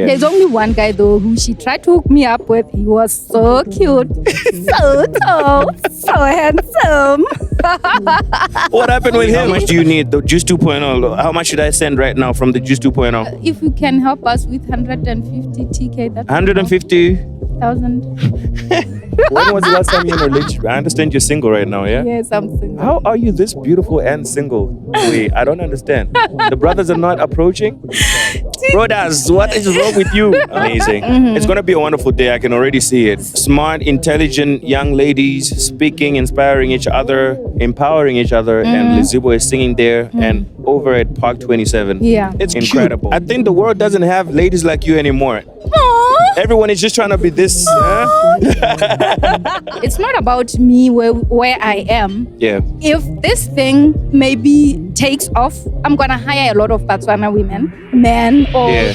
There's only one guy though who she tried to hook me up with. He was so cute, so tall, so handsome. What happened with him? How much do you need? The Juice 2.0. How much should I send right now from the Juice 2.0? If you can help us with 150 TK, that's 150,000. When was the last time you were in a relationship? I understand you're single right now, yeah? Yes, I'm single. How are you this beautiful and single? Wait, I don't understand. The brothers are not approaching? Brothers, what is wrong with you? Amazing. It's going to be a wonderful day. I can already see it. Smart, intelligent young ladies speaking, inspiring each other, empowering each other. And Lizibo is singing there and over at Park 27. Yeah. It's incredible. I think the world doesn't have ladies like you anymore. Everyone is just trying to be this. It's not about me where I am. Yeah. If this thing maybe takes off, I'm going to hire a lot of Botswana women, men, or You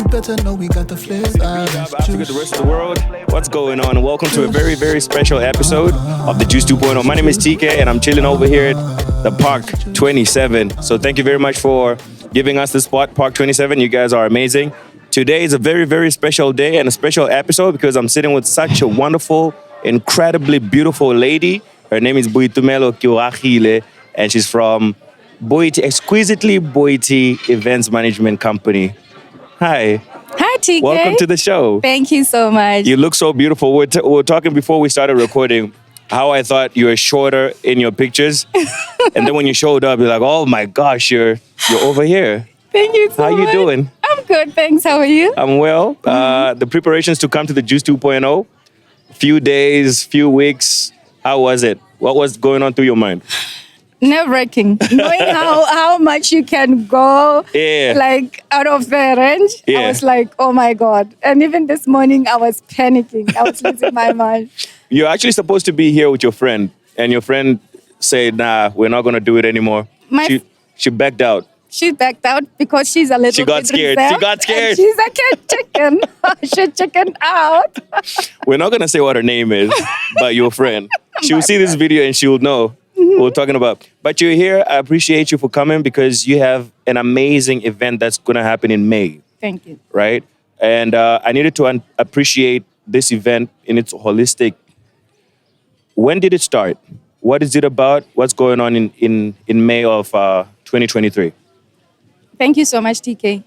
better know we got the flavor. Africa, the rest of the world, what's going on? Welcome to a very, very special episode of the Juice 2.0. My name is Tkay and I'm chilling over here at the Park 27. So thank you very much for giving us the spot, Park 27. You guys are amazing. Today is a very, very special day and a special episode because I'm sitting with such a wonderful, incredibly beautiful lady. Her name is Boitumelo Keoagile and she's from Boity, Exquisitely Boity Events Management Company. Hi. Hi, TK. Welcome to the show. Thank you so much. You look so beautiful. We were talking before we started recording how I thought you were shorter in your pictures. And then when you showed up, you're like, oh my gosh, you're over here. Thank you so much. How you doing? I'm good, thanks. How are you? I'm well. The preparations to come to the Juice 2.0, few days, few weeks. How was it? What was going on through your mind? Nerve-wracking. Knowing how much you can go like out of the range. I was like, oh my God. And even this morning, I was panicking. I was losing my mind. You're actually supposed to be here with your friend. And your friend said, nah, we're not going to do it anymore. She backed out. She backed out because she's a little She got bit scared. reserved, She got scared. She's a kid chicken. She chickened out. We're not going to say what her name is, but your friend. She will see this video and she will know what we're talking about. But you're here. I appreciate you for coming because you have an amazing event that's going to happen in May. Thank you. Right? And I needed to appreciate this event in its holistic. When did it start? What is it about? What's going on in May of 2023? Thank you so much, TK.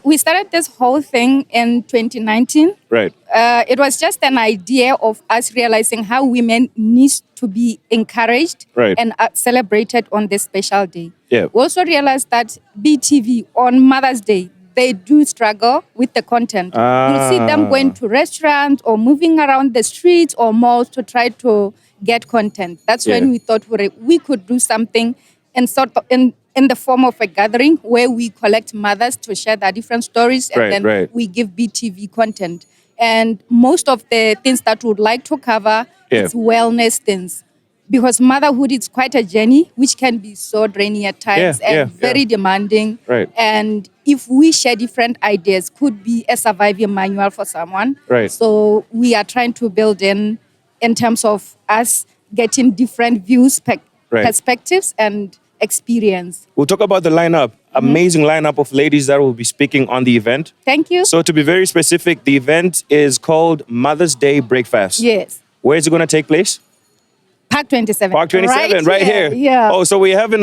We started this whole thing in 2019. Right. It was just an idea of us realizing how women need to be encouraged and celebrated on this special day. Yeah. We also realized that BTV on Mother's Day, they do struggle with the content. You'll see them going to restaurants or moving around the streets or malls to try to get content. That's when we thought we could do something in the form of a gathering where we collect mothers to share their different stories and then we give BTV content. And most of the things that we would like to cover is wellness things. Because motherhood is quite a journey, which can be so draining at times and very demanding. Right. And if we share different ideas, could be a survival manual for someone. Right. So we are trying to build in terms of us getting different views, perspectives, and experience. We'll talk about the lineup. Amazing lineup of ladies that will be speaking on the event. Thank you. So to be very specific, the event is called Mother's Day Breakfast. Yes. Where is it going to take place? Park 27. Park 27, right here. Yeah. Oh, so we're having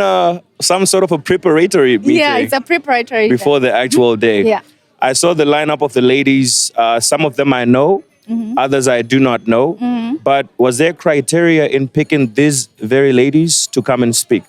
some sort of a preparatory meeting. Yeah, it's a preparatory before the actual day. Yeah. I saw the lineup of the ladies. Some of them I know, others I do not know. But was there criteria in picking these very ladies to come and speak?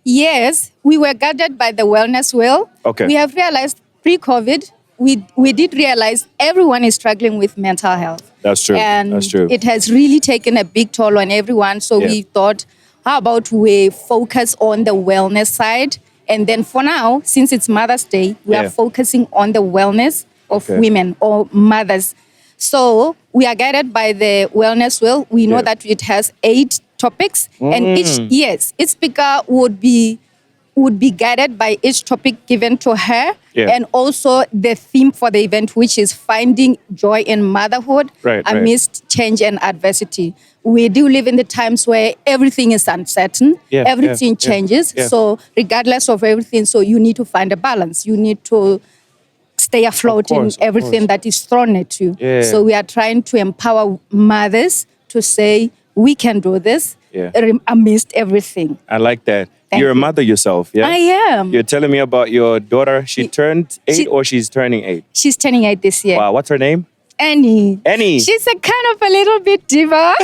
Yes, we were guided by the wellness wheel. Okay. We have realized pre-COVID, we did realize everyone is struggling with mental health. That's true. And that's true. It has really taken a big toll on everyone. So we thought, how about we focus on the wellness side? And then for now, since it's Mother's Day, we are focusing on the wellness of women or mothers. So we are guided by the wellness wheel. We know that it has 8 topics, and each speaker would be guided by each topic given to her. Yeah. And also the theme for the event, which is finding joy in motherhood amidst change and adversity. We do live in the times where everything is uncertain, everything changes. So regardless of everything, so you need to find a balance. You need to stay afloat in everything that is thrown at you. So we are trying to empower mothers to say, we can do this amidst everything. I like that. You're a mother yourself, yeah? I am. You're telling me about your daughter. She turned 8 or she's turning 8? She's turning 8 this year. Wow, what's her name? Annie. Annie. She's a kind of a little bit diva.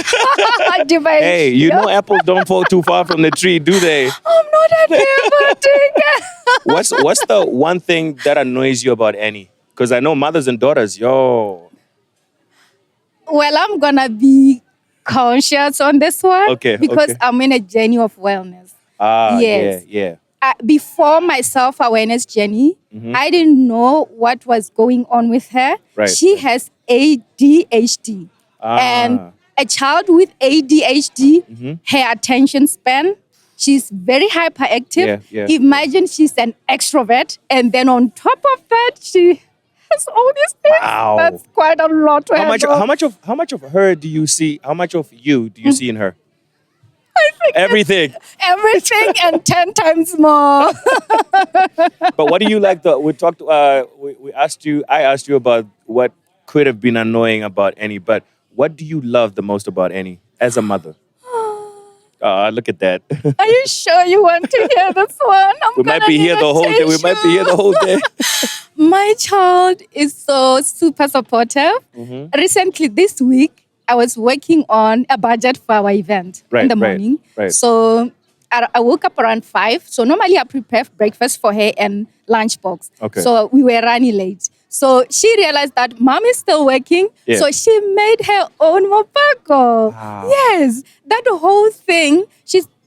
Diva. Hey, you know apples don't fall too far from the tree, do they? I'm not a diva. What's the one thing that annoys you about Annie? Because I know mothers and daughters, Well, I'm going to be conscious on this one. Because I'm in a journey of wellness. Yeah. Before my self-awareness journey, I didn't know what was going on with her. She has ADHD. And a child with ADHD, her attention span, she's very hyperactive. Imagine she's an extrovert. And then on top of that, she has all these things. Wow. That's quite a lot to handle. How much of her do you see? How much of you do you see in her? I think everything and 10 times more. But what do you like? We talked. We asked you. I asked you about what could have been annoying about Annie. But what do you love the most about Annie as a mother? Look at that. Are you sure you want to hear this one? We might be here the whole day. We might be here the whole day. My child is so super supportive. Recently, this week, I was working on a budget for our event in the morning. So I woke up around 5. So normally I prepare breakfast for her and lunchbox. So we were running late. So she realized that mom is still working. So she made her own mopako. Wow. Yes, that whole thing.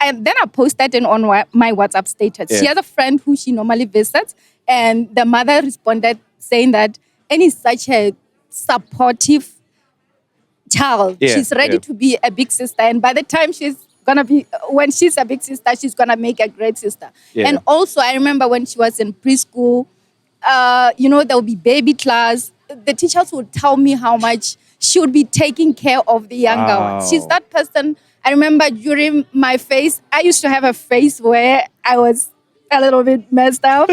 And then I posted it on my WhatsApp status. She has a friend who she normally visits. And the mother responded saying that Annie is such a supportive child. She's ready to be a big sister. And by the time when she's a big sister, she's going to make a great sister. And also, I remember when she was in preschool, there will be baby class. The teachers would tell me how much she would be taking care of the younger ones. She's that person. I remember during my phase, I used to have a phase where I was a little bit messed up.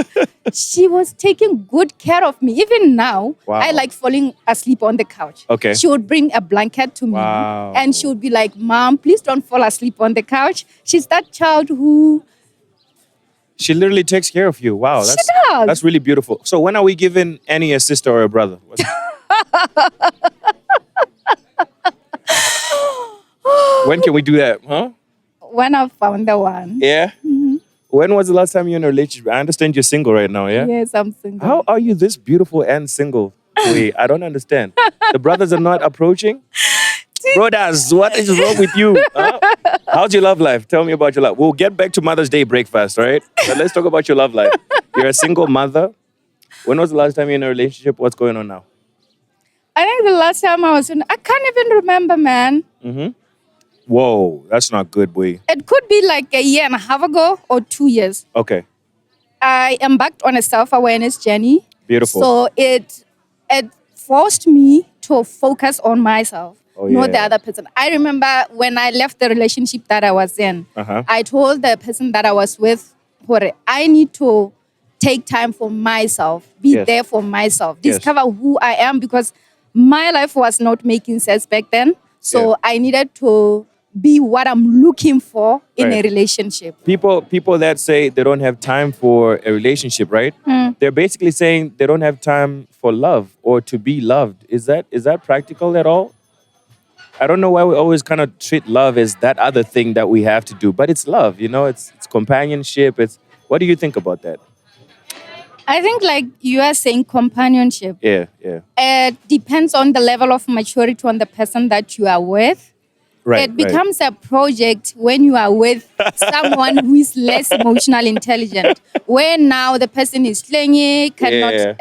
She was taking good care of me. Even now, I like falling asleep on the couch. She would bring a blanket to me. And she would be like, Mom, please don't fall asleep on the couch. She's that child who... She literally takes care of you. Wow. She does. That's really beautiful. So when are we giving Annie a sister or a brother? When can we do that? Huh? When I found the one. Yeah? When was the last time you were in a relationship? I understand you're single right now, yeah? Yes, I'm single. How are you this beautiful and single? Wait, I don't understand. The brothers are not approaching? Brothers, what is wrong with you? Huh? How's your love life? Tell me about your life. We'll get back to Mother's Day breakfast, all right? But let's talk about your love life. You're a single mother. When was the last time you were in a relationship? What's going on now? I think the last time I can't even remember, man. Whoa, that's not good, boy. It could be like a year and a half ago or 2 years. I embarked on a self-awareness journey. Beautiful. So it forced me to focus on myself, not the other person. I remember when I left the relationship that I was in, I told the person that I was with, I need to take time for myself, be there for myself, discover who I am, because my life was not making sense back then. So I needed to be what I'm looking for in a relationship. People that say they don't have time for a relationship, right? They're basically saying they don't have time for love or to be loved. Is that practical at all? I don't know why we always kind of treat love as that other thing that we have to do, but it's love, it's companionship. What do you think about that? I think like you are saying companionship. Yeah. It depends on the level of maturity on the person that you are with. It becomes a project when you are with someone who is less emotional intelligent, where now the person is clingy, cannot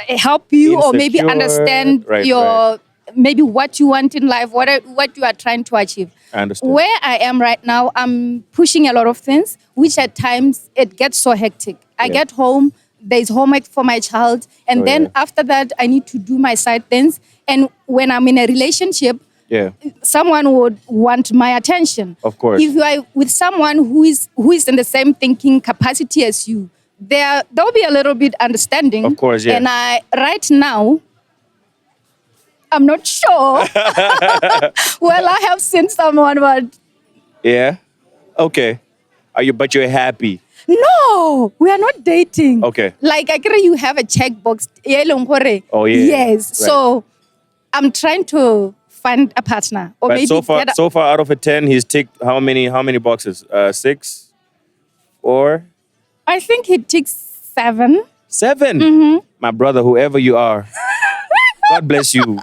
help you Insecure, or maybe understand maybe what you want in life, what you are trying to achieve. I understand. Where I am right now, I'm pushing a lot of things, which at times it gets so hectic. I get home, there's homework for my child. And then after that, I need to do my side things. And when I'm in a relationship, someone would want my attention. Of course. If you are with someone who is in the same thinking capacity as you, there'll be a little bit understanding. Of course, yeah. And right now, I'm not sure. Well, I have seen someone, but... Yeah? Okay. But you're happy? No, we are not dating. Okay. Like, I agree you have a checkbox. Oh, yeah. Yes. Right. So, I'm trying to find a partner. Or but maybe so far out of a 10, he's ticked how many boxes? 6? 4? I think he ticks 7. 7? Mm-hmm. My brother, whoever you are, God bless you.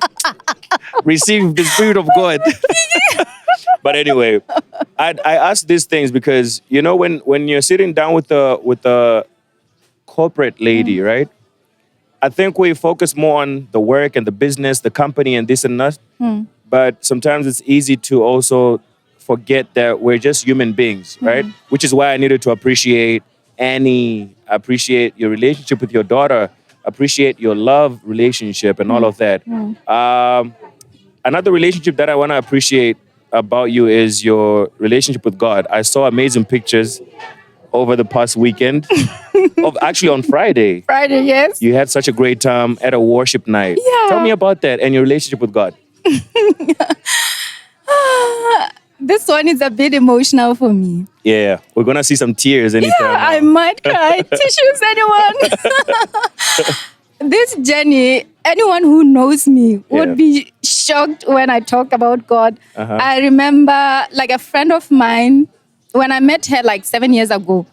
Receive the Spirit of God. But anyway, I ask these things because, you know, when you're sitting down with a corporate lady, right? I think we focus more on the work and the business, the company and this and that. But sometimes it's easy to also forget that we're just human beings, right? Which is why I needed to appreciate Annie, appreciate your relationship with your daughter, appreciate your love relationship and all of that. Another relationship that I want to appreciate about you is your relationship with God. I saw amazing pictures over the past weekend. Actually on Friday. Friday, yes. You had such a great time at a worship night. Yeah. Tell me about that and your relationship with God. This one is a bit emotional for me. Yeah, we're going to see some tears anytime Yeah, now. I might cry. Tissues, anyone? This journey, anyone who knows me would be shocked when I talk about God. I remember, like, a friend of mine, when I met her like 7 years ago,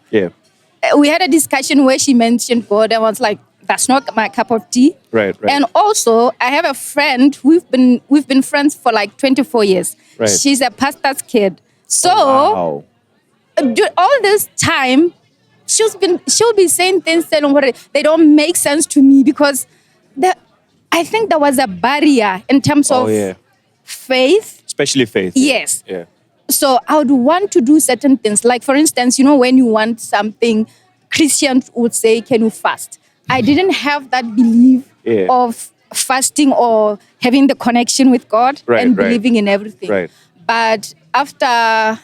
we had a discussion where she mentioned God and was like, that's not my cup of tea. Right. And also, I have a friend, we've been friends for like 24 years. Right. She's a pastor's kid. So, wow. All this time, she'll be saying things that they don't make sense to me because I think there was a barrier in terms of faith. Especially faith. Yes. Yeah. So I would want to do certain things. Like, for instance, you know, when you want something, Christians would say, can you fast? I didn't have that belief of fasting or having the connection with God and believing in everything. Right. But after,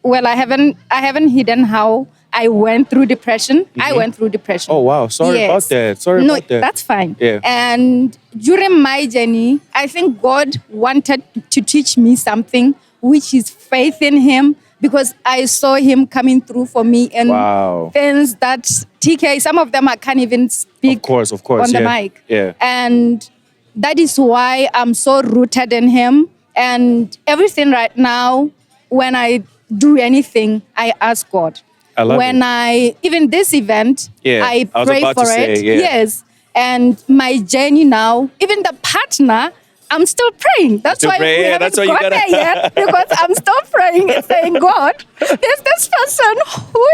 well, I haven't hidden how I went through depression. I went through depression. Oh, wow. Sorry about that. Sorry about that. No, that's fine. Yeah. And during my journey, I think God wanted to teach me something, which is faith in Him, because I saw Him coming through for me and things that Tkay, some of them I can't even speak of course, on the mic. Yeah. And that is why I'm so rooted in Him. And everything right now, when I do anything, I ask God. I love even this event, I pray for it. Yes. And my journey now, even the partner, I'm still praying. That's why we haven't got there yet, because I'm still praying and saying, God, there's this person. Who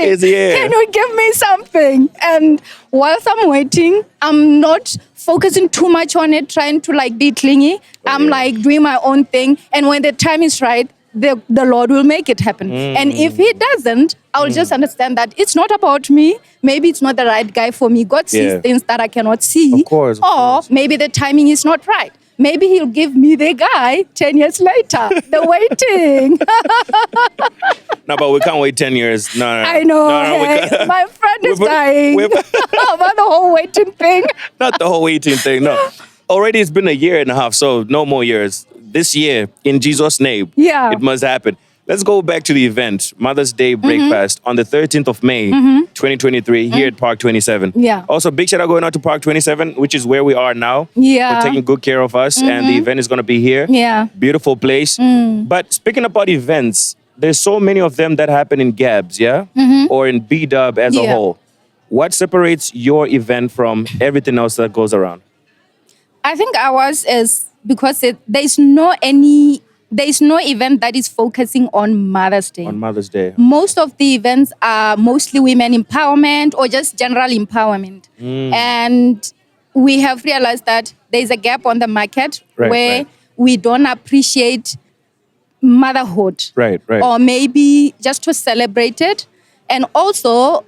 is he? Can you give me something? And whilst I'm waiting, I'm not focusing too much on it, trying to like be clingy. I'm like doing my own thing. And when the time is right, the Lord will make it happen. And if He doesn't, I'll just understand that it's not about me. Maybe it's not the right guy for me. God sees things that I cannot see. Of course. Maybe the timing is not right. Maybe He'll give me the guy 10 years later. The waiting. No, but we can't wait 10 years. No. I know. No, my friend is dying about the whole waiting thing. Not the whole waiting thing, no. Already it's been a year and a half, so no more years. This year, in Jesus' name, it must happen. Let's go back to the event, Mother's Day Breakfast on the 13th of May, 2023, here at Park 27. Yeah. Also, big shout out going out to Park 27, which is where we are now. Yeah. For taking good care of us, and the event is going to be here. Yeah. Beautiful place. But speaking about events, there's so many of them that happen in Gabz, or in B-Dub as a whole. What separates your event from everything else that goes around? I think ours is because there's no event that is focusing on Mother's Day. On Mother's Day. Most of the events are mostly women empowerment or just general empowerment. And we have realized that there's a gap on the market where we don't appreciate motherhood. Right. Or maybe just to celebrate it. And also,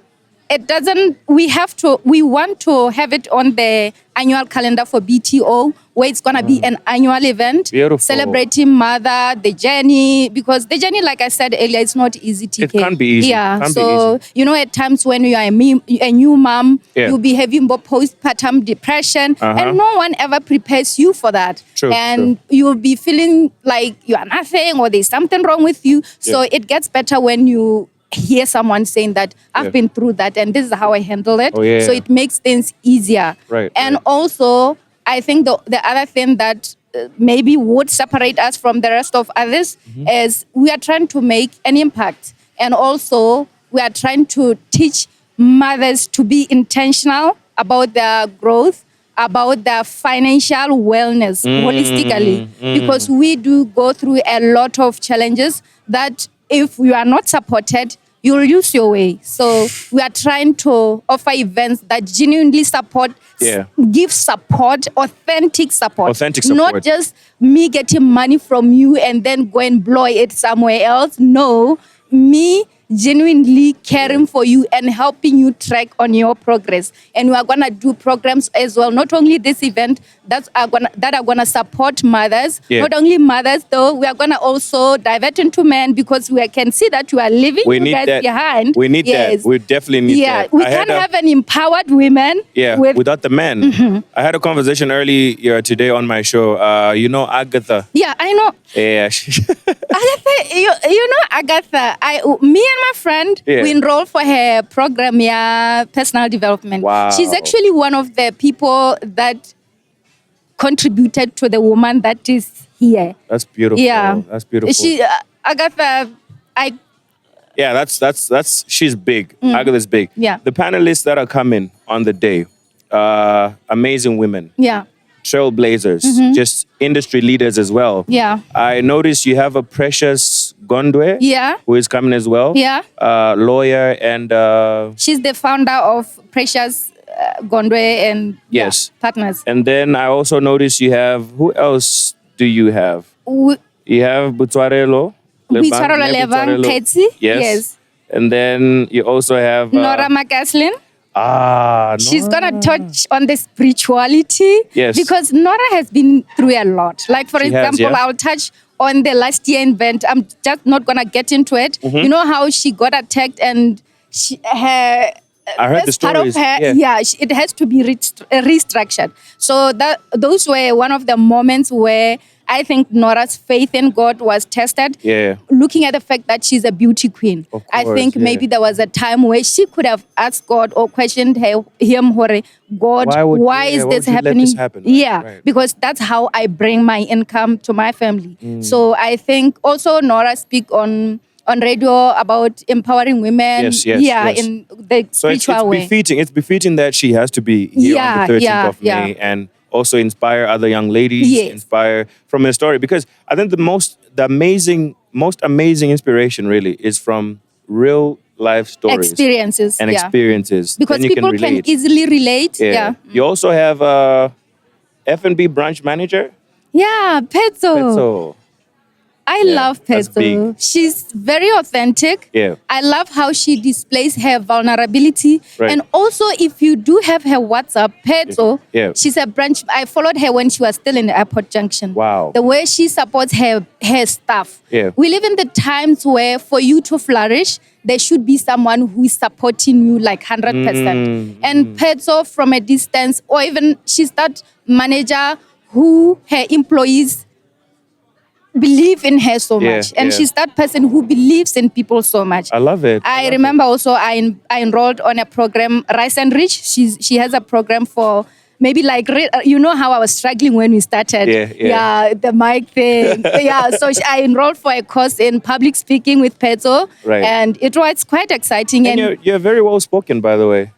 it doesn't, we want to have it on the annual calendar for BTO, where it's going to be an annual event. Beautiful. Celebrating mother, the journey, because the journey, like I said earlier, it's not easy, TK. It can't be easy. Yeah. Can't So, be easy. at times when you are a new mom, Yeah. you'll be having postpartum depression, and no one ever prepares you for that. True, and you'll be feeling like you are nothing or there's something wrong with you. So it gets better when you hear someone saying that I've been through that and this is how I handle it. Oh, yeah. So it makes things easier. Right. And also, I think the other thing that maybe would separate us from the rest of others is we are trying to make an impact. And also, we are trying to teach mothers to be intentional about their growth, about their financial wellness holistically. Because we do go through a lot of challenges that if you are not supported, you'll lose your way. So we are trying to offer events that genuinely support, give support, authentic support. Authentic support. Not just me getting money from you and then go and blow it somewhere else. No, me genuinely caring for you and helping you track on your progress. And we are going to do programs as well. Not only this event that are going to support mothers. Not only mothers, though, we are going to also divert into men because we can see that you are leaving you guys behind. We need that. We definitely need that. We can't have an empowered women without the men. I had a conversation earlier today on my show. You know Agatha? Yeah, I know. Yeah. Agatha, you know Agatha. Me and my friend, we enrolled for her program, personal development. Wow. She's actually one of the people that contributed to the woman that is here. That's beautiful. Yeah. That's beautiful. She, Agatha, Yeah, that's she's big. Agatha's big. Yeah. The panelists that are coming on the day, amazing women. Yeah. Trailblazers, just industry leaders as well. Yeah. I noticed you have a Precious Gondwe, who is coming as well. Yeah. Lawyer and... she's the founder of Precious Gondwe and partners. And then I also noticed you have... Who else do you have? You have Boitumelo. Lebang Ketsi. Yes. And then you also have... Nora McCaslin. She's Nora. going to touch on the spirituality. Yes. Because Nora has been through a lot. Like, for example, I'll touch on the last year event. I'm just not going to get into it. You know how she got attacked and I heard the stories. Part of her, it has to be restructured. So those were one of the moments where I think Nora's faith in God was tested. Yeah. Looking at the fact that she's a beauty queen. Of course, I think maybe there was a time where she could have asked God or questioned him, God, why is this happening? Let this happen? Right. Because that's how I bring my income to my family. So I think also Nora speak on radio about empowering women. Yes. In the spiritual way. It's befitting that she has to be here on the 13th of May and also inspire other young ladies, inspire from her story. Because I think the most amazing inspiration really is from real life stories. Experiences. Because people can easily relate. You also have F&B branch manager. Yeah, Petso. I love Petso. She's very authentic. Yeah. I love how she displays her vulnerability. Right. And also, if you do have her WhatsApp, Petso, she's a branch. I followed her when she was still in the airport junction. Wow. The way she supports her staff. Yeah. We live in the times where for you to flourish, there should be someone who is supporting you like 100%. And Petso from a distance, or even she's that manager who her employees believe in her so much. And she's that person who believes in people so much. I love it. I remember also I enrolled on a program, Rice and Rich. She has a program for maybe like, you know how I was struggling when we started. The mic thing. So I enrolled for a course in public speaking with Petso. Right. And it was quite exciting. And you're very well spoken, by the way.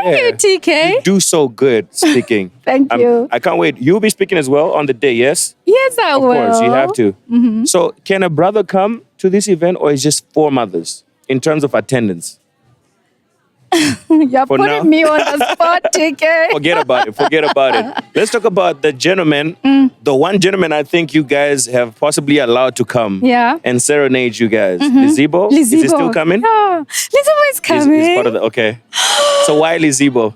Thank you, TK. You do so good speaking. Thank you. I can't wait. You'll be speaking as well on the day, yes? Yes, I will. Of course, you have to. So can a brother come to this event or is just 4 mothers in terms of attendance? You're putting me on the spot, TK. Forget about it. Let's talk about the gentleman. The one gentleman I think you guys have possibly allowed to come and serenade you guys. Lizibo? Is he still coming? Yeah. Lizibo is coming. He's part of the... Okay. So why Lizibo?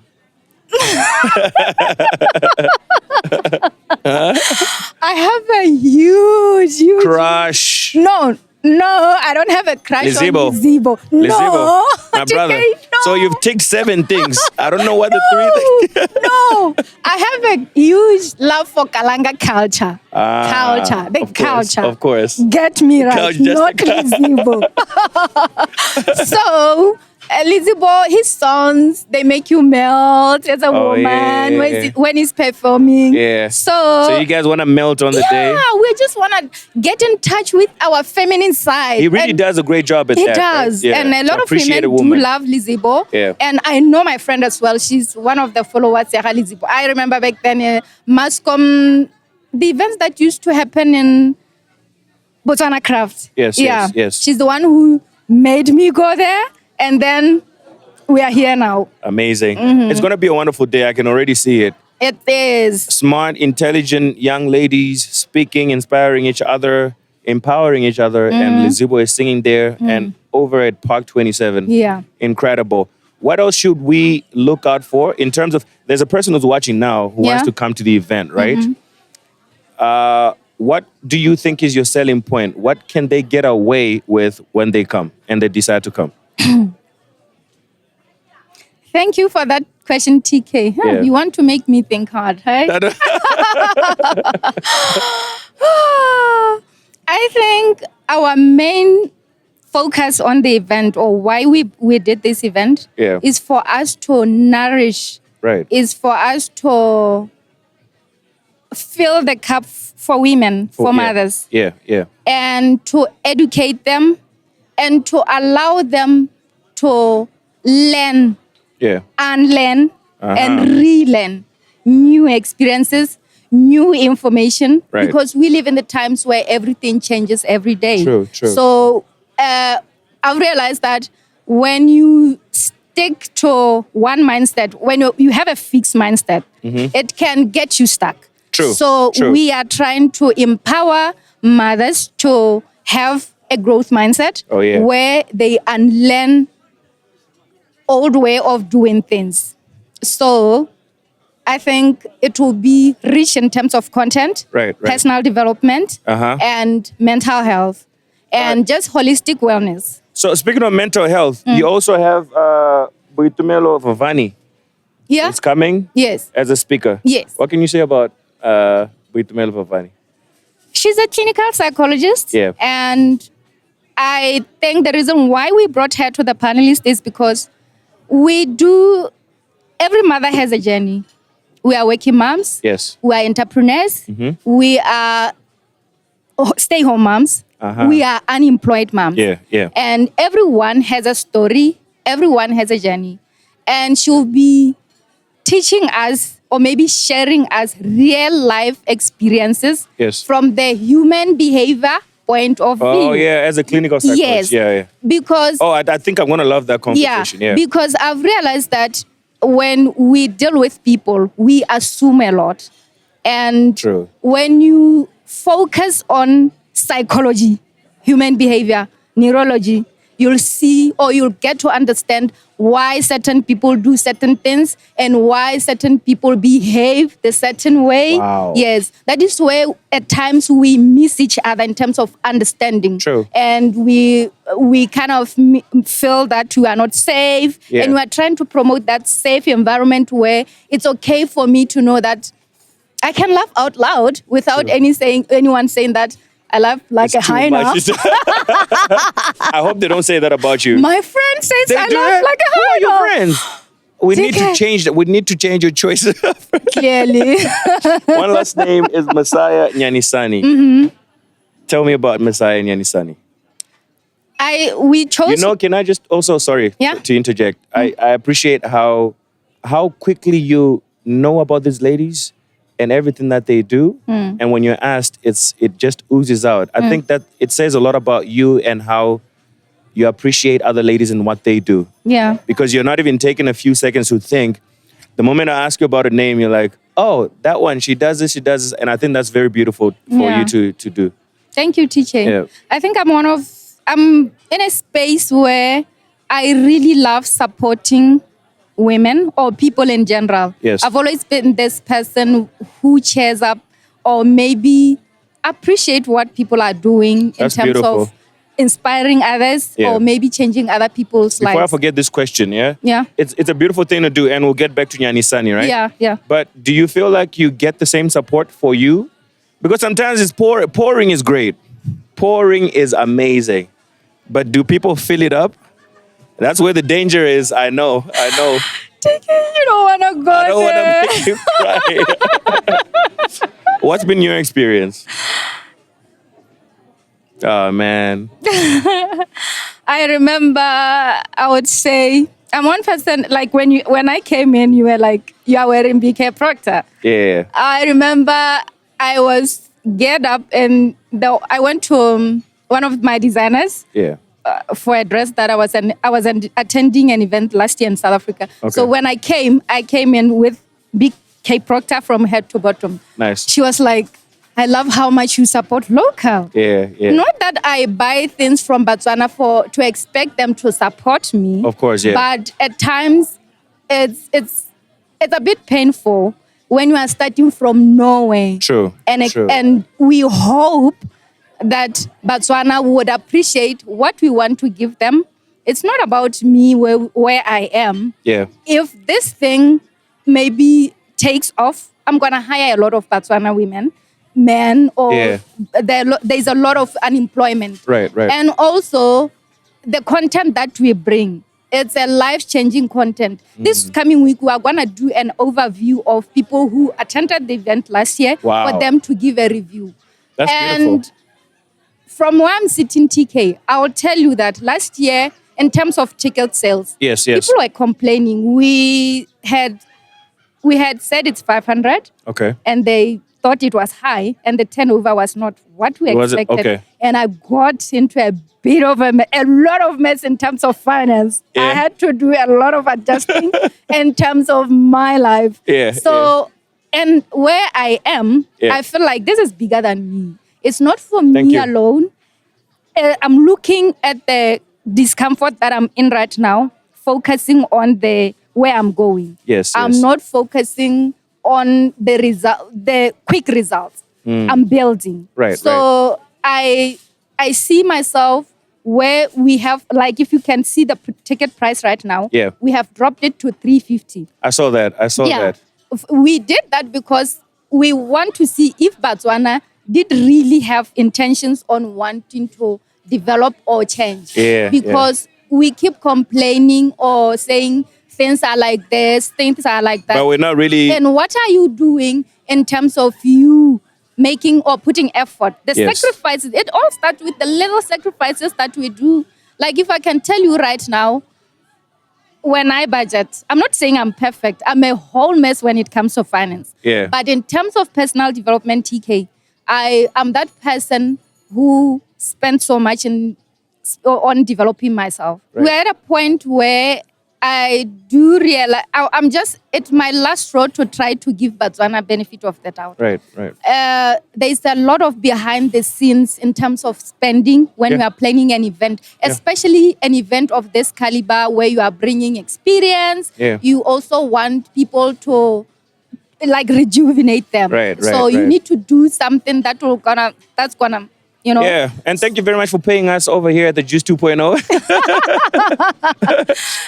I have a huge Crush. No, I don't have a crush Lizibo. on Lizibo. No, Lizibo. My brother. TK, no. So you've ticked 7 things. I don't know what the 3 things. No, I have a huge love for Kalanga culture. The culture. Of course. Get me right, Culture, just not the Lizibo. So, Lizibo, his songs, they make you melt as a woman when he's performing. Yeah. So you guys want to melt on the day? Yeah, we just want to get in touch with our feminine side. He really does a great job at that. He does. Right? Yeah. And a lot of women do love Lizibo. Yeah. And I know my friend as well. She's one of the followers of Lizibo. I remember back then, Mascom, the events that used to happen in Botswana Craft. Yes. She's the one who made me go there. And then we are here now. Amazing. It's going to be a wonderful day. I can already see it. It is. Smart, intelligent young ladies speaking, inspiring each other, empowering each other. And Lizibo is singing there and over at Park 27. Yeah. Incredible. What else should we look out for in terms of, there's a person who's watching now who wants to come to the event, right? What do you think is your selling point? What can they get away with when they come and they decide to come? Thank you for that question, TK. Yeah. You want to make me think hard, right? I think our main focus on the event, or why we did this event, is for us to nourish, is for us to fill the cup for women, for mothers. And to educate them and to allow them to learn, unlearn, and relearn new experiences, new information, because we live in the times where everything changes every day. True. So I've realized that when you stick to one mindset, when you have a fixed mindset, it can get you stuck. So we are trying to empower mothers to have a growth mindset where they unlearn old way of doing things. So I think it will be rich in terms of content, personal development, and mental health, and just holistic wellness. So speaking of mental health, you also have Boitumelo Keoagile. Yeah. It's coming as a speaker. Yes. What can you say about Boitumelo Keoagile? She's a clinical psychologist. And I think the reason why we brought her to the panelist is because every mother has a journey. We are working moms. We are entrepreneurs. We are stay-home moms. We are unemployed moms. And everyone has a story. Everyone has a journey. And she'll be teaching us, or maybe sharing us, real life experiences from the human behavior point of view. Oh, yeah, as a clinical psychologist. Because... Oh, I think I'm going to love that conversation. Because I've realized that when we deal with people, we assume a lot. And when you focus on psychology, human behavior, neurology, you'll see, or you'll get to understand why certain people do certain things and why certain people behave the certain way. Yes, that is where at times we miss each other in terms of understanding. And we kind of feel that we are not safe. And we are trying to promote that safe environment where it's okay for me to know that I can laugh out loud without anyone saying that I laugh like a hyena. I hope they don't say that about you. My friend says I laugh like a hyena. Who are your friends? We need to change that. We need to change your choices. Clearly. One last name is Messiah Nyanisani. Tell me about Messiah Nyanisani. We chose... You know, can I just also, sorry to interject. I appreciate how quickly you know about these ladies and everything that they do. And when you're asked, it just oozes out. I think that it says a lot about you and how you appreciate other ladies and what they do. Because you're not even taking a few seconds to think. The moment I ask you about a name, you're like, oh, that one, she does this. And I think that's very beautiful for you to do. Thank you, TK. I think I'm in a space where I really love supporting women or people in general. Yes. I've always been this person who cheers up or maybe appreciate what people are doing That's in terms beautiful. of inspiring others or maybe changing other people's lives. Before I forget this question, Yeah. It's a beautiful thing to do, and we'll get back to Nyanisani, right? Yeah. But do you feel like you get the same support for you? Because sometimes it's pouring is great. Pouring is amazing. But do people fill it up? That's where the danger is. I know. Tkay, you don't want to go I don't there. want to make you cry. What's been your experience? Oh, man. I remember, I would say, I'm one person, like when I came in, you were like, you are wearing BK Proctor. Yeah. I remember I was geared up and I went to one of my designers Yeah. for a dress that I was attending an event last year in South Africa. Okay. So when I came in with BK Proctor from head to bottom. Nice. She was like, I love how much you support local. Yeah. Not that I buy things from Botswana to expect them to support me. Of course, yeah. But at times, it's a bit painful when you are starting from nowhere. True. And we hope that Botswana would appreciate what we want to give them. It's not about me where I am. Yeah. If this thing maybe takes off, I'm going to hire a lot of Botswana women, men, or there's a lot of unemployment. Right. And also the content that we bring, it's a life-changing content. This coming week, we are going to do an overview of people who attended the event last year for them to give a review. That's beautiful. From where I'm sitting, Tkay, I will tell you that last year, in terms of ticket sales, people were complaining. We had said it's 500. Okay. And they thought it was high, and the turnover was not what we expected. Okay. And I got into a bit of a lot of mess in terms of finance. Yeah. I had to do a lot of adjusting in terms of my life. And where I am, I feel like this is bigger than me. It's not for me alone. I'm looking at the discomfort that I'm in right now, focusing on where I'm going. I'm not focusing on the quick results. I'm building. So I see myself where we have, like, if you can see the ticket price right now, we have dropped it to 350. I saw that. We did that because we want to see if Botswana did really have intentions on wanting to develop or change. Because we keep complaining or saying things are like this, things are like that. But we're not really... And what are you doing in terms of you making or putting effort? The sacrifices, it all starts with the little sacrifices that we do. Like, if I can tell you right now, when I budget, I'm not saying I'm perfect. I'm a whole mess when it comes to finance. But in terms of personal development, Tkay, I am that person who spends so much on developing myself. We're at a point where I do realize it's my last straw to try to give Botswana benefit of the doubt. There's a lot of behind the scenes in terms of spending when we are planning an event, especially an event of this caliber where you are bringing experience. You also want people to rejuvenate them. So you need to do something that's gonna Yeah, and thank you very much for paying us over here at the Juice 2.0.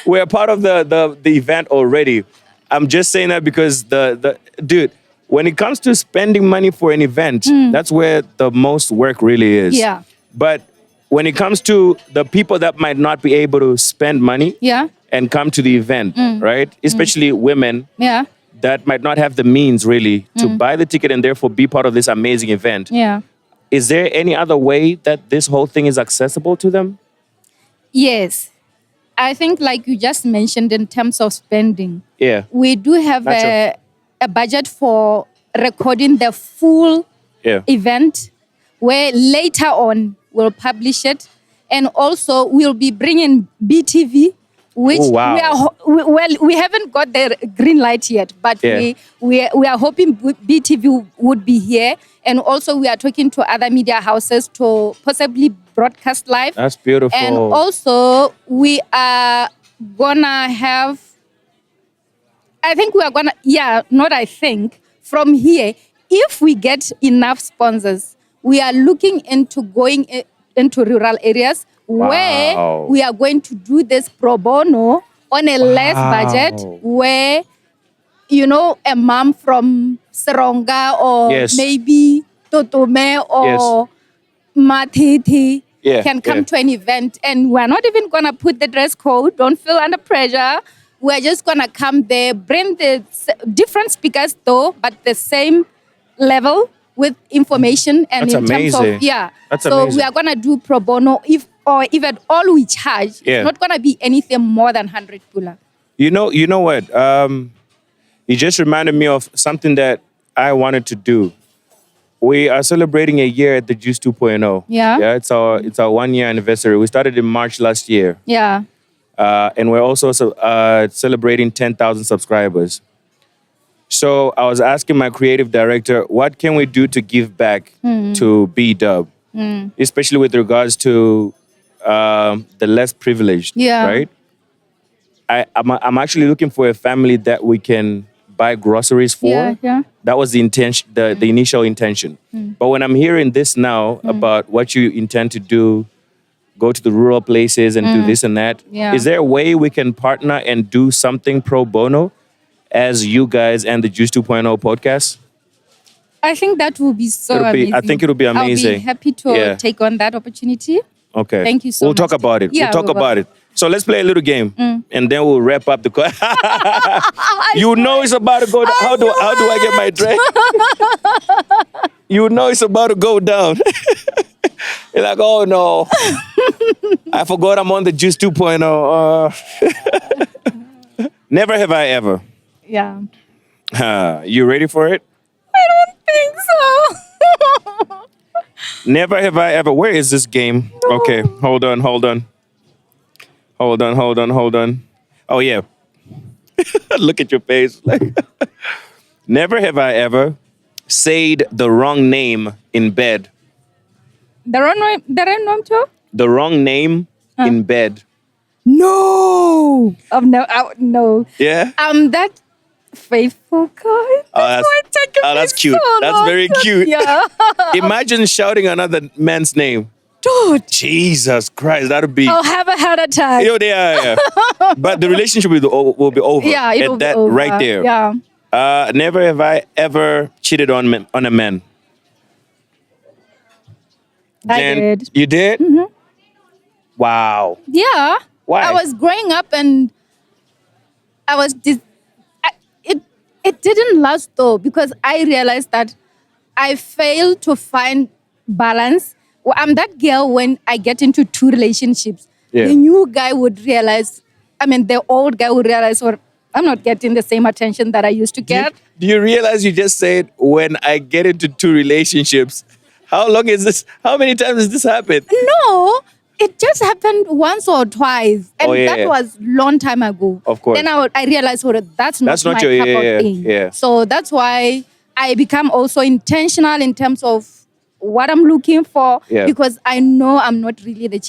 We're part of the event already. I'm just saying that because dude, when it comes to spending money for an event, that's where the most work really is. But when it comes to the people that might not be able to spend money and come to the event, right? Especially women that might not have the means really to buy the ticket and therefore be part of this amazing event. Is there any other way that this whole thing is accessible to them? Yes. I think like you just mentioned in terms of spending, we do have a budget for recording the full event where later on we'll publish it. And also we'll be bringing BTV, which we haven't got the green light yet, but we are hoping BTV would be here. And also we are talking to other media houses to possibly broadcast live. That's beautiful. And also we are gonna have I think we are gonna. Yeah, not I think. From here, if we get enough sponsors, we are looking into going into rural areas where Wow. we are going to do this pro bono on a less budget, where a mom from Seronga or Yes. maybe Totome or Matete can come to an event, and we're not even gonna put the dress code. Don't feel under pressure. We're just gonna come there, bring the different speakers though, but the same level with information and That's in terms amazing. of That's so amazing. we are gonna do pro bono if at all we charge. It's not gonna be anything more than 100 pula. You know what? You just reminded me of something that I wanted to do. We are celebrating a year at the Juice 2.0. Yeah. It's our 1 year anniversary. We started in March last year. Yeah. And we're also celebrating 10,000 subscribers. So I was asking my creative director, what can we do to give back to B-Dub? Especially with regards to the less privileged, right? I'm actually looking for a family that we can buy groceries for. Yeah. That was the intention, the initial intention. But when I'm hearing this now about what you intend to do, go to the rural places and do this and that, is there a way we can partner and do something pro bono as you guys and the Juice 2.0 podcast? I think that will be amazing. I think it'll be amazing. I'll be happy to take on that opportunity. Okay. Thank you so We'll much. talk about it. Yeah, we'll talk about it. So let's play a little game, and then we'll wrap up the. You know it's about to go down. How do I get my drink? You know it's about to go down. You're like, oh no, I forgot I'm on the Juice 2.0. Never have I ever. Yeah. You ready for it? I don't think so. Never have I ever. Where is this game? No. Okay, hold on. Oh, yeah. Look at your face. Never have I ever said the wrong name in bed. The wrong name too? The wrong name in bed. No. No. Yeah? I'm that faithful guy. That's cute. That's very cute. Yeah. Imagine shouting another man's name. Dude. Jesus Christ, that'll be... I'll have a heart attack. Yeah. But the relationship will be over. Yeah, it'll be over. Right there. Yeah. Never have I ever cheated on a man. I did. You did? Mm-hmm. Wow. Yeah. Why? I was growing up and I was... It didn't last though, because I realized that I failed to find balance. Well, I'm that girl when I get into two relationships. Yeah. The new guy would realize, the old guy would realize, or I'm not getting the same attention that I used to get. Do you realize you just said, when I get into two relationships? How long is this? How many times has this happened? No, it just happened once or twice. And that was long time ago. Of course. Then I realized, that's not my your cup of thing. Yeah. So that's why I become also intentional in terms of what I'm looking for, because I know I'm not really the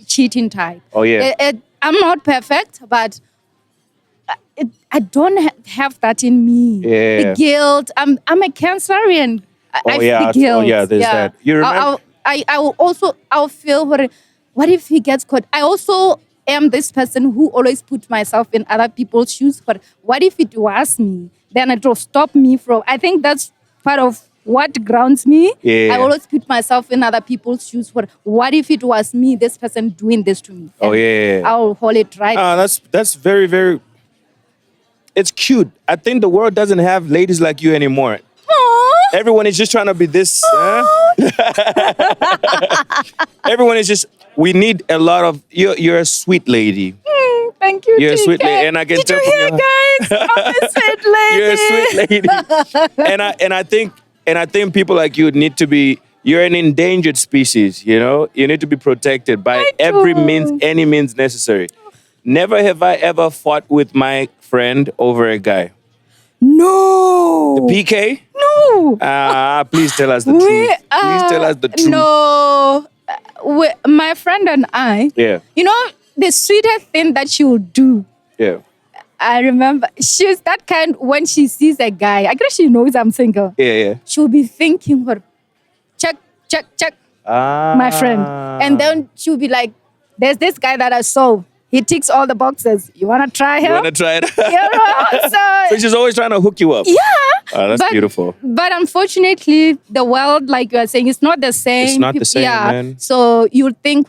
cheating type. Oh, yeah. I'm not perfect, but I don't have that in me. Yeah. The guilt. I'm a Cancerian. I feel the guilt. Oh, yeah, there's that. You remember? I'll feel, what if he gets caught? I also am this person who always put myself in other people's shoes. But what if it was me? Then it will stop me from... I think that's part of what grounds me. Yeah. I always put myself in other people's shoes. For what if it was me, this person doing this to me? Oh, yeah. I'll hold it right. That's very, very... It's cute. I think the world doesn't have ladies like you anymore. Aww. Everyone is just trying to be this. Everyone is just... We need a lot of... You're a sweet lady. Thank you, You're a sweet lady. And I can Did tell you hear, guys? I'm a sweet lady. You're a sweet lady. and I think people like you need to be... You're an endangered species, You need to be protected by any means necessary. Never have I ever fought with my friend over a guy. No. The PK? No. Please tell us the truth. Please tell us the truth. No. My friend and I, Yeah. the sweetest thing that she would do, Yeah. I remember she's that kind when she sees a guy. I guess she knows I'm single. Yeah. She'll be thinking, check, my friend. And then she'll be like, there's this guy that I saw. He ticks all the boxes. You want to try him? You want to try it? So she's always trying to hook you up. Yeah. Oh, that's beautiful. But unfortunately, the world, like you are saying, it's not the same. It's not the same, man. So you think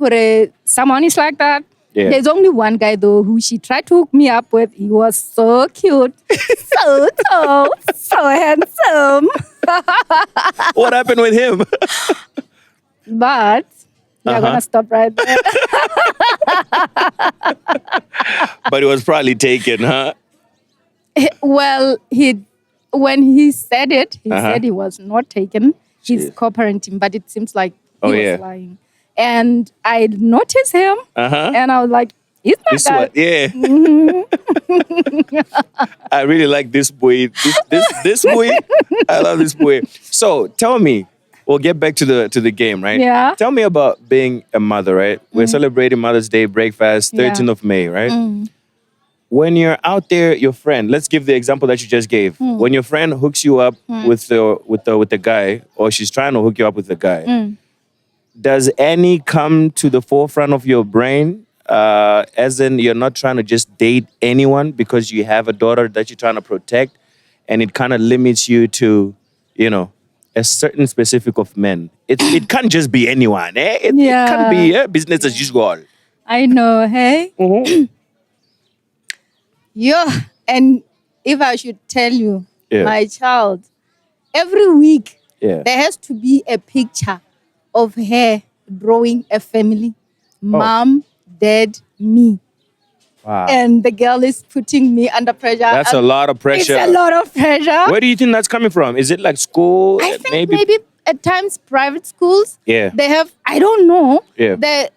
someone is like that. Yeah. There's only one guy, though, who she tried to hook me up with. He was so cute, so tall, so handsome. What happened with him? But we're going to stop right there. But it was probably taken, huh? Well, when he said it, he said he was not taken. He's co-parenting, but it seems like he was lying. And I noticed him, and I was like, he's not this that. One, yeah. I really like this boy. This boy. I love this boy. So tell me, we'll get back to the game, right? Yeah. Tell me about being a mother, right? We're celebrating Mother's Day breakfast, 13th of May, right? When you're out there, your friend, let's give the example that you just gave. When your friend hooks you up with the guy, or she's trying to hook you up with the guy, does any come to the forefront of your brain? As in, you're not trying to just date anyone because you have a daughter that you're trying to protect, and it kind of limits you to, a certain specific of men. It can't just be anyone. It can't be business as usual. I know, hey? Yeah, and if I should tell you, my child, every week there has to be a picture of her drawing a family. Mom, dad, me. Wow. And the girl is putting me under pressure. That's a lot of pressure. It's a lot of pressure. Where do you think that's coming from? Is it like school? I think maybe at times private schools. Yeah. They have, I don't know. Yeah.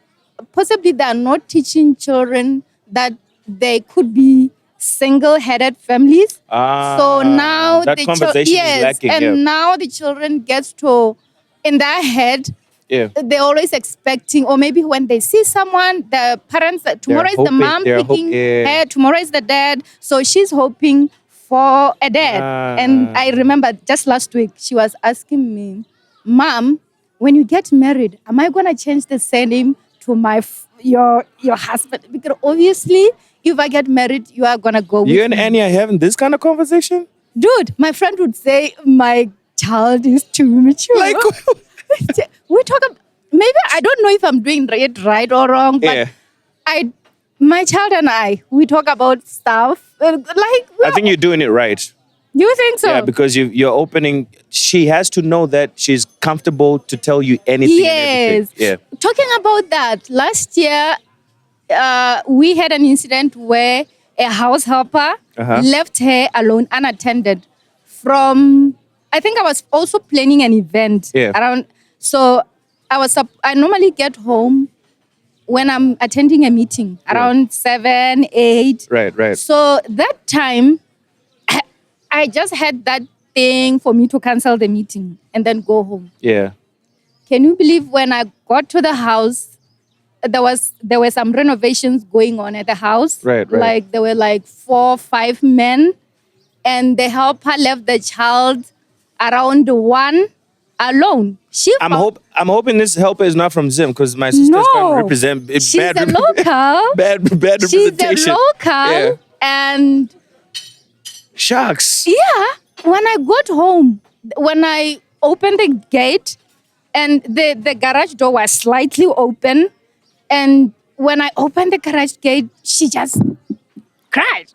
Possibly they are not teaching children that they could be single-headed families. So now that conversation is lacking. And now the children get to, in their head, they're always expecting, or maybe when they see someone, the parents, tomorrow is the mom picking her, tomorrow is the dad. So she's hoping for a dad. And I remember just last week, she was asking me, Mom, when you get married, am I going to change the surname to your husband? Because obviously, if I get married, you are going to go with me. You and Annie are having this kind of conversation? Dude, my friend would say, my child is too mature. Like, we talk about, maybe I don't know if I'm doing it right or wrong, but my child and we talk about stuff. I think you're doing it right. You think so? Yeah, because you're opening, she has to know that she's comfortable to tell you anything and everything. Yeah. Talking about that, last year, we had an incident where a house helper left her alone, unattended, I think I was also planning an event around. So I normally get home when I'm attending a meeting around 7, 8. Right. So that time, I just had that thing for me to cancel the meeting and then go home. Yeah. Can you believe when I got to the house, there were some renovations going on at the house. Right. Like there were like 4 or 5 men, and the helper left the child around 1 alone. I'm hoping this helper is not from Zim, because my sister's going to represent she's a local. bad representation. She's a local, and shucks. Yeah, when I got home, when I opened the gate, and the garage door was slightly open, and when I opened the garage gate, she just cried,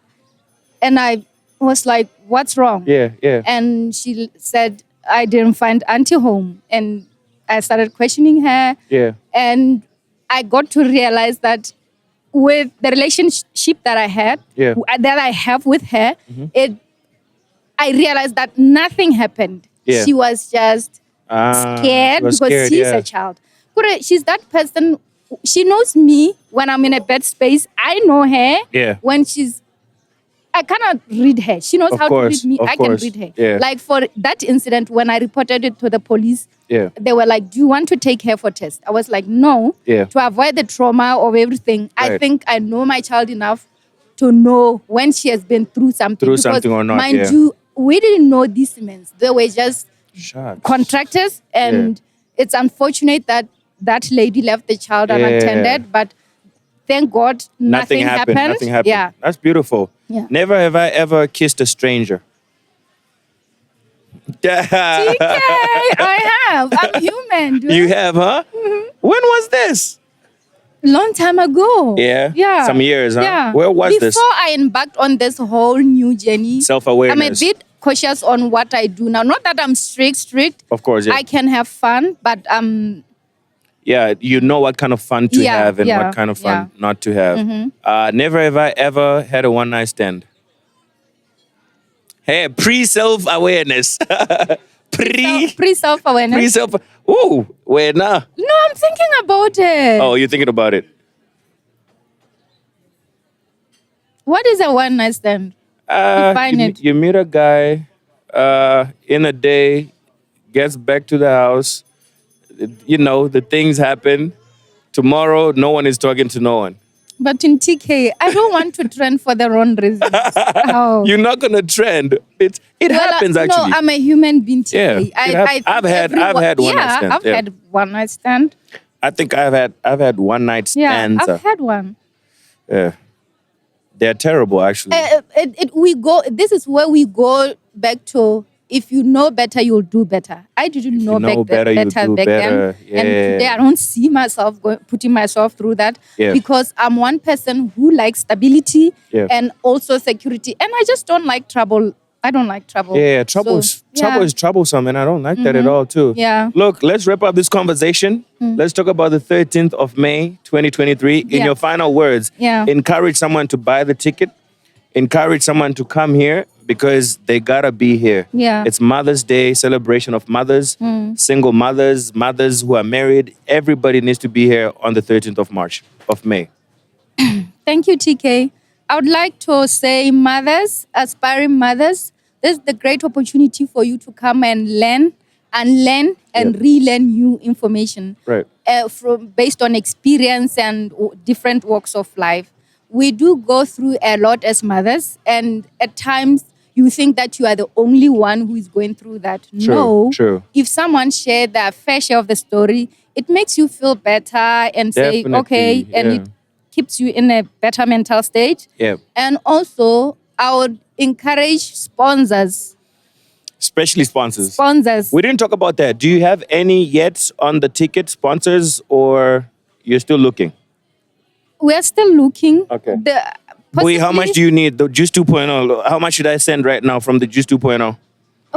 and I was like, "What's wrong?" Yeah. And she said, I didn't find auntie home. And I started questioning her. Yeah. And I got to realize that with the relationship that I had, that I have with her, I realized that nothing happened. Yeah. She was just scared because she's a child. She's that person. She knows me when I'm in a bad space. I know her when I cannot read her. She knows how to read me. I can read her. Yeah. Like for that incident, when I reported it to the police, they were like, do you want to take her for test? I was like, no. To avoid the trauma of everything. I think I know my child enough to know when she has been through something. Through something or not, Mind yeah. you, we didn't know these men. They were just Shucks. contractors, and it's unfortunate that that lady left the child unattended, but thank God nothing happened. Nothing happened. Yeah. That's beautiful. Yeah. Never have I ever kissed a stranger. TK, I have. I'm human, dude. You have, huh? Mm-hmm. When was this? Long time ago. Yeah? Yeah. Some years, huh? Yeah. Where was this? Before I embarked on this whole new journey, Self-awareness. I'm a bit cautious on what I do now. Not that I'm strict. Of course, yeah. I can have fun, but yeah, you know what kind of fun to have and what kind of fun not to have. Mm-hmm. Never have I ever had a one-night stand. Hey, pre-self-awareness. Pre-self-awareness. Pre-self. Ooh, wait, nah. No, I'm thinking about it. Oh, you're thinking about it. What is a one-night stand? Define it. You meet a guy in a day, gets back to the house. You know, the things happen. Tomorrow, no one is talking to no one. But in TK, I don't want to trend for the wrong reasons. Oh. You're not gonna trend. It happens actually. No, I'm a human being. TK. Yeah, I've had one night stand. I've had one night stand. I think I've had one night stands. Yeah, I've had one. Yeah, they're terrible actually. This is where we go back to. If you know better, you'll do better. I didn't know better back then. Yeah. And today I don't see myself putting myself through that because I'm one person who likes stability and also security. And I just don't like trouble. I don't like trouble. Yeah, trouble is troublesome, and I don't like that at all too. Yeah. Look, let's wrap up this conversation. Let's talk about the 13th of May, 2023. In your final words, encourage someone to buy the ticket. Encourage someone to come here because they gotta be here. Yeah. It's Mother's Day, celebration of mothers, single mothers, mothers who are married. Everybody needs to be here on the 13th of May. Thank you, TK. I would like to say mothers, aspiring mothers, this is the great opportunity for you to come and learn and relearn new information. Right. Based on experience and different walks of life. We do go through a lot as mothers, and at times you think that you are the only one who is going through that. True. If someone shared their fair share of the story, it makes you feel better and say, okay, and it keeps you in a better mental state. Yeah. And also, I would encourage sponsors. Especially sponsors. Sponsors. We didn't talk about that. Do you have any yet on the ticket, sponsors, or you're still looking? We are still looking. Okay. Wait, how much do you need? The Juice 2.0. How much should I send right now from the Juice 2.0?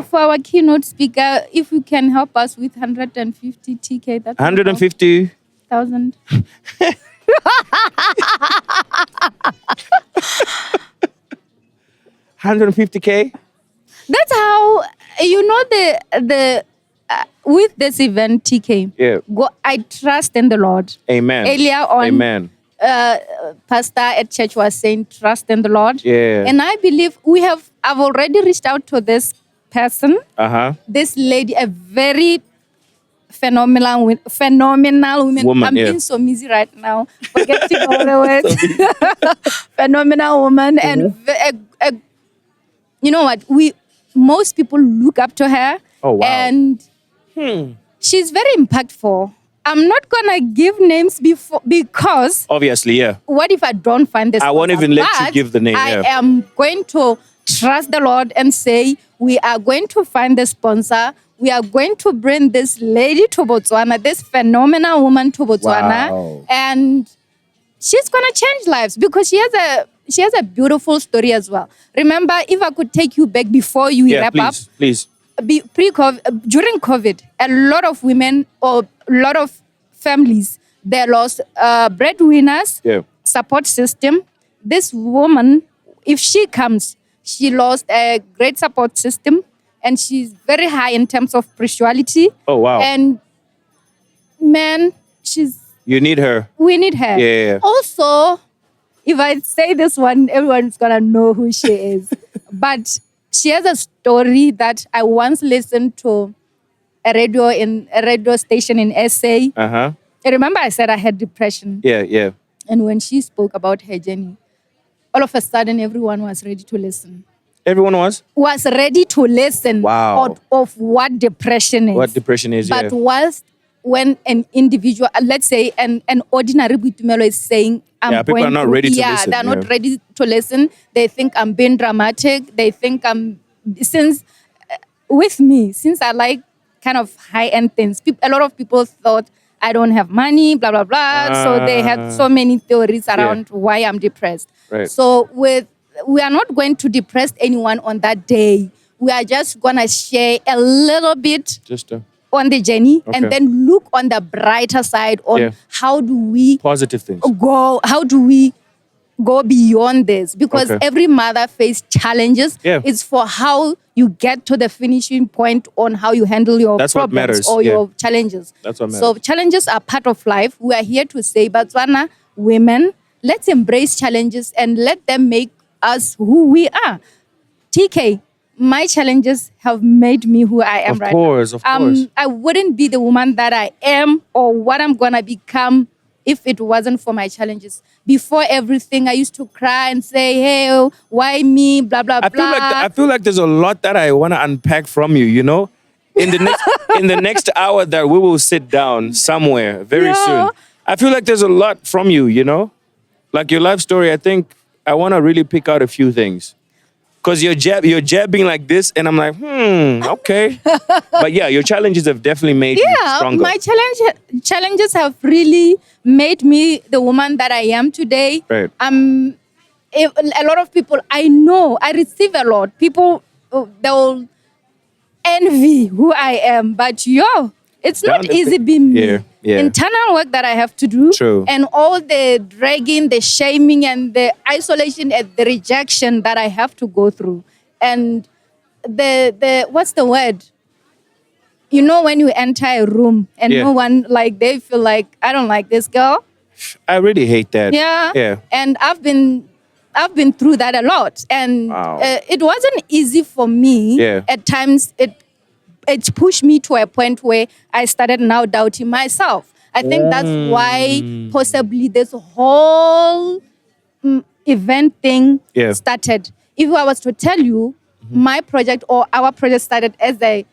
For our keynote speaker, if you can help us with 150 TK, that's 150,000. 150K? That's how the with this event, TK. Yeah. I trust in the Lord. Amen. Earlier on, amen. Pastor at church was saying, trust in the Lord. Yeah. And I believe I've already reached out to this person. This lady, a very phenomenal woman. I'm being so busy right now, forgetting all the words. Phenomenal woman. And you know what? Most people look up to her. Oh, wow. And she's very impactful. I'm not going to give names because... Obviously, yeah. What if I don't find this? I won't even let you give the name. I am going to trust the Lord and say, we are going to find the sponsor. We are going to bring this lady to Botswana, this phenomenal woman to Botswana. Wow. And she's going to change lives because she has a beautiful story as well. Remember, if I could take you back before you wrap up. Please. During COVID, a lot of women or a lot of families, they lost breadwinners, support system. This woman, if she comes, she lost a great support system, and she's very high in terms of spirituality. Oh, wow. And man, you need her. We need her. Yeah. Also, if I say this one, everyone's gonna know who she is. But she has a story that I once listened to a radio station in SA. I remember I said I had depression. Yeah. And when she spoke about her journey, all of a sudden everyone was ready to listen. Everyone was Ready to listen of what depression is. What depression is, but when an individual, let's say an ordinary Boitumelo is saying, people are not ready to listen. They're not ready to listen. They think I'm being dramatic. They think since I like kind of high-end things, a lot of people thought I don't have money, blah, blah, blah. So they had so many theories around why I'm depressed. Right. So we are not going to depress anyone on that day. We are just going to share a little bit on the journey and then look on the brighter side on how do we positive things how do we go beyond this, because every mother faces challenges. It's for how you get to the finishing point on how you handle your problems or your challenges. That's what matters. So challenges are part of life. We are here to say, Botswana women, let's embrace challenges and let them make us who we are. Tkay, my challenges have made me who I am right now. Of course. I wouldn't be the woman that I am or what I'm going to become if it wasn't for my challenges. Before everything, I used to cry and say, hey, why me, blah, blah, blah. I feel like there's a lot that I want to unpack from you, you know? In the next hour that we will sit down somewhere very soon. I feel like there's a lot from you, you know? Like your life story, I think I want to really pick out a few things. Because you're jabbing like this, and I'm like, okay. But yeah, your challenges have definitely made you stronger. My challenges have really made me the woman that I am today. Right. A lot of people, I know, I receive a lot. People, they'll envy who I am. But it's not easy being me. Internal work that I have to do. True. And all the dragging, the shaming, and the isolation and the rejection that I have to go through. And the what's the word? You know, when you enter a room and no one, they feel like, I don't like this girl. I really hate that. Yeah. And I've been through that a lot. And it wasn't easy for me. At times, it pushed me to a point where I started now doubting myself. I think that's why possibly this whole event thing started. If I was to tell you, my project or our project started as a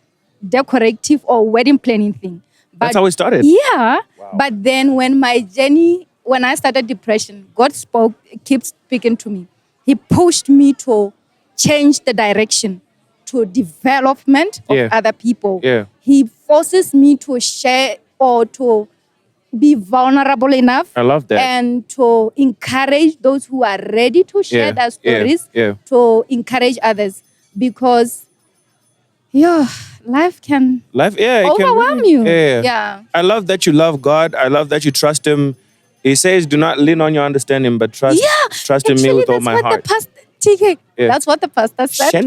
decorative or wedding planning thing. But, that's how it started? Yeah. Wow. But then when I started depression, God kept speaking to me. He pushed me to change the direction to development of other people. He forces me to share or to be vulnerable enough. I love that. And to encourage those who are ready to share their stories, to encourage others. Because, life can overwhelm you. Yeah. I love that you love God. I love that you trust Him. He says, do not lean on your understanding, but trust in me with all my heart. Tkay, that's what the pastor said.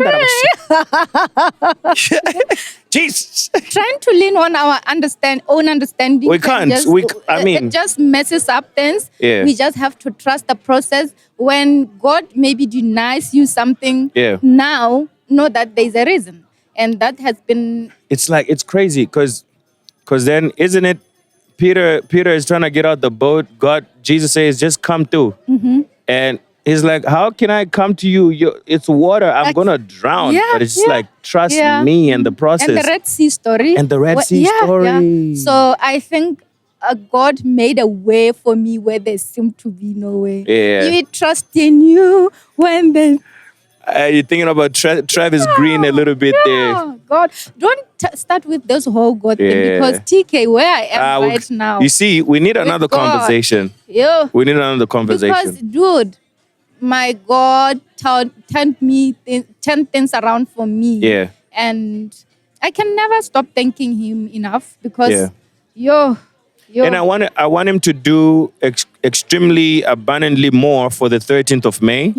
Jesus. Trying to lean on our own understanding. We can't. It just messes up things. We just have to trust the process. When God maybe denies you something, now know that there's a reason. And that has been... It's crazy because then, isn't it, Peter is trying to get out the boat. Jesus says, just come through. And he's like, how can I come to you? It's water. I'm going to drown. But it's just like, trust me and the process. And the Red Sea story. So I think God made a way for me where there seemed to be no way. We trust in you when the... You're thinking about Travis Green a little bit there. God, don't start with this whole God thing, because Tkay, where I am right now. You see, we need another conversation. We need another conversation. Because, dude, my God turned things around for me. And I can never stop thanking Him enough because, And I want Him to do extremely abundantly more for the 13th of May.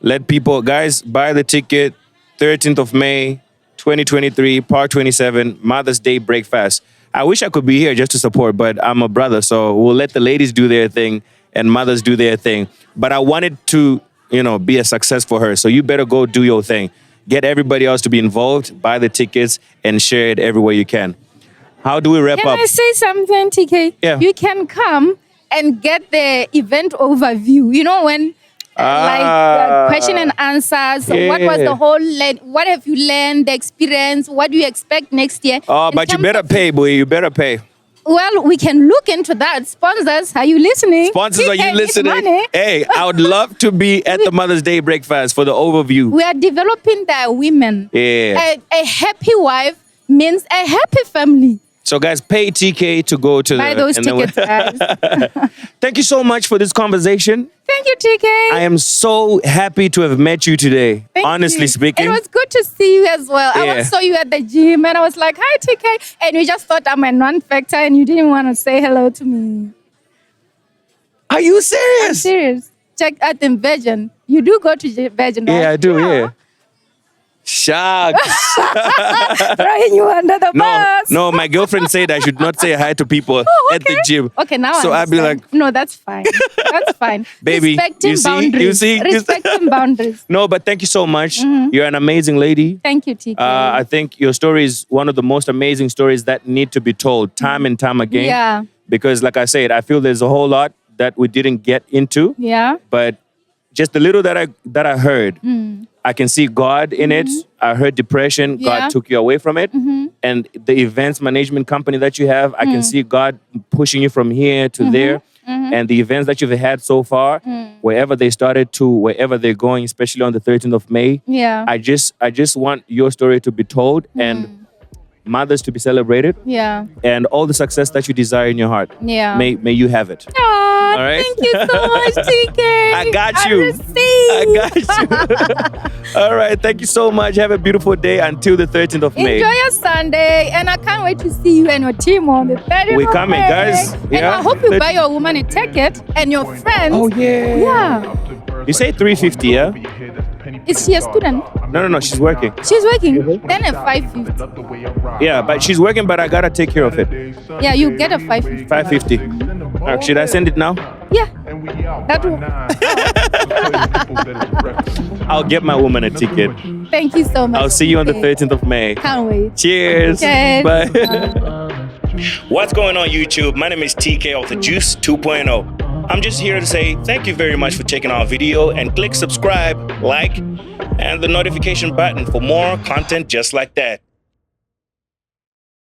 Let people, guys, buy the ticket. 13th of May, 2023, Park 27, Mother's Day Breakfast. I wish I could be here just to support, but I'm a brother, so we'll let the ladies do their thing and mothers do their thing. But I wanted to, be a success for her. So you better go do your thing. Get everybody else to be involved, buy the tickets, and share it everywhere you can. How do we wrap up? Can I say something, Tkay? Yeah. You can come and get the event overview. When question and answers. So what was the whole, what have you learned, the experience, what do you expect next year? Oh, but you better pay, boy. You better pay. Well, we can look into that. Sponsors, are you listening? Sponsors, are you Tkay, listening? money. Hey, I would love to be at the Mother's Day breakfast for the overview. We are developing the women. Yeah. A happy wife means a happy family. So, guys, pay Tkay to go to Buy those tickets, guys. Thank you so much for this conversation. Thank you, Tkay. I am so happy to have met you today. Thank honestly you. speaking. It was good to see you as well. Yeah. I once saw you at the gym and I was like, hi, Tkay. And you just thought I'm a non-factor and you didn't want to say hello to me. Are you serious? I'm serious. Check out the Virgin. You do go to Virgin, right? Yeah, I do, yeah. Shucks. Throwing you under the bus. No, my girlfriend said I should not say hi to people at the gym. Okay, now so I'd be like, no, that's fine. That's fine. Baby, respecting you see, boundaries. Respecting boundaries. No, but thank you so much. You're an amazing lady. Thank you, Tkay. I think your story is one of the most amazing stories that need to be told time and time again. Yeah. Because like I said, I feel there's a whole lot that we didn't get into. Yeah. But just the little that I heard, I can see God in it. I heard depression. Yeah. God took you away from it. And the events management company that you have, I can see God pushing you from here to there. And the events that you've had so far, wherever they started to wherever they're going, especially on the 13th of May. Yeah. I just want your story to be told and mothers to be celebrated. Yeah. And all the success that you desire in your heart. Yeah. May you have it. Aw, All right? thank you so much, Tkay. I got you. I got you. All right. Thank you so much. Have a beautiful day until the 13th of May. Enjoy your Sunday, and I can't wait to see you and your team on the 30th. We're coming, of May. guys. And Yeah. I hope you buy your woman a ticket and your friends. Oh, yeah. Yeah. You say 350, yeah? Is she a student? No. She's working. She's working. Then a 550. Yeah, but she's working, but I got to take care of it. Yeah, you get a 550. 550. Should I send it now? Yeah. That will. I'll get my woman a ticket. Thank you so much. I'll see you on the Tkay. 13th of May. Can't wait. Cheers. Cheers. Bye. What's going on, YouTube? My name is Tkay of the Juice 2.0. I'm just here to say thank you very much for checking our video and click subscribe, like, and the notification button for more content just like that.